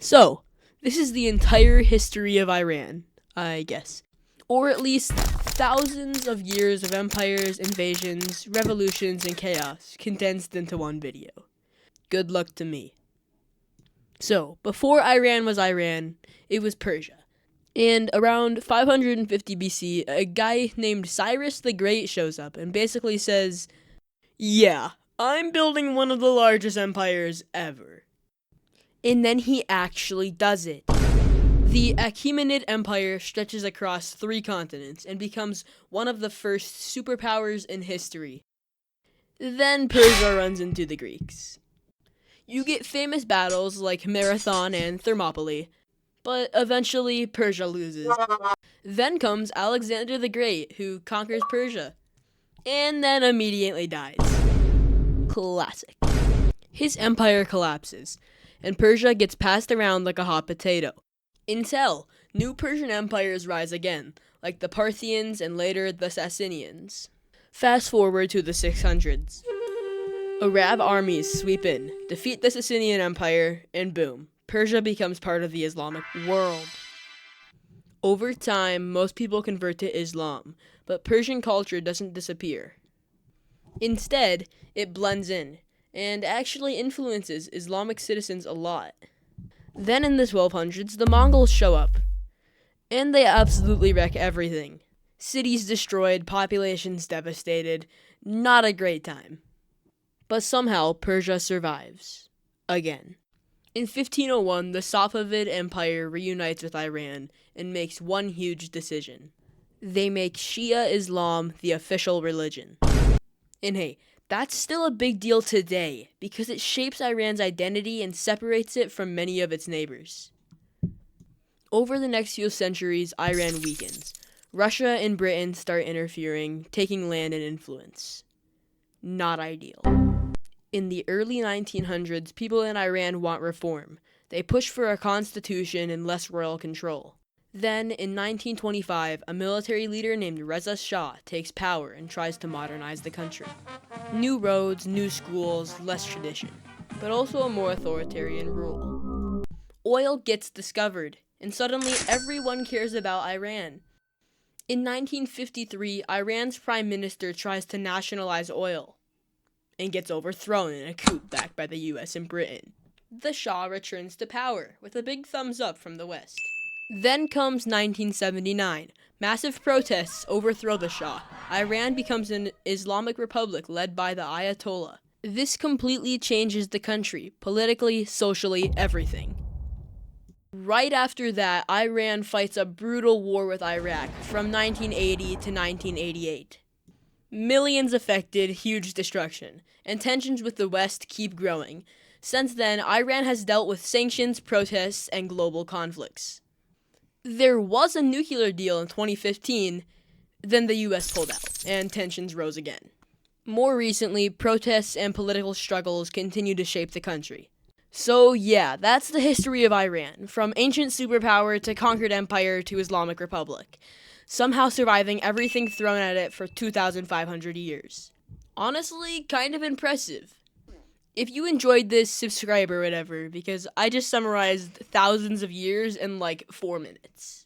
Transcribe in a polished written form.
So, this is the entire history of Iran, I guess. Or at least thousands of years of empires, invasions, revolutions, and chaos condensed into one video. Good luck to me. So, before Iran was Iran, it was Persia. And around 550 BC, a guy named Cyrus the Great shows up and basically says, "Yeah, I'm building one of the largest empires ever." And then he actually does it. The Achaemenid Empire stretches across 3 continents and becomes one of the first superpowers in history. Then Persia runs into the Greeks. You get famous battles like Marathon and Thermopylae, but eventually Persia loses. Then comes Alexander the Great, who conquers Persia, and then immediately dies. Classic. His empire collapses, and Persia gets passed around like a hot potato, until new Persian empires rise again, like the Parthians and later the Sassanians. Fast forward to the 600s. Arab armies sweep in, defeat the Sassanian Empire, and boom, Persia becomes part of the Islamic world. Over time, most people convert to Islam, but Persian culture doesn't disappear. Instead, it blends in, and actually influences Islamic citizens a lot. Then in the 1200s, the Mongols show up, and they absolutely wreck everything. Cities destroyed, populations devastated, not a great time. But somehow Persia survives. Again. In 1501, the Safavid Empire reunites with Iran and makes one huge decision. They make Shia Islam the official religion. And hey, that's still a big deal today because it shapes Iran's identity and separates it from many of its neighbors. Over the next few centuries, Iran weakens. Russia and Britain start interfering, taking land and influence. Not ideal. In the early 1900s, people in Iran want reform. They push for a constitution and less royal control. Then, in 1925, a military leader named Reza Shah takes power and tries to modernize the country. New roads, new schools, less tradition, but also a more authoritarian rule. Oil gets discovered, and suddenly everyone cares about Iran. In 1953, Iran's prime minister tries to nationalize oil and gets overthrown in a coup backed by the US and Britain. The Shah returns to power with a big thumbs up from the West. Then comes 1979. Massive protests overthrow the Shah. Iran becomes an Islamic republic led by the Ayatollah. This completely changes the country, politically, socially, everything. Right after that, Iran fights a brutal war with Iraq from 1980 to 1988. Millions affected, huge destruction, and tensions with the West keep growing. Since then, Iran has dealt with sanctions, protests, and global conflicts. There was a nuclear deal in 2015, then the US pulled out, and tensions rose again. More recently, protests and political struggles continue to shape the country. So yeah, that's the history of Iran, from ancient superpower to conquered empire to Islamic republic, somehow surviving everything thrown at it for 2,500 years. Honestly, kind of impressive. If you enjoyed this, subscribe or whatever, because I just summarized thousands of years in like 4 minutes.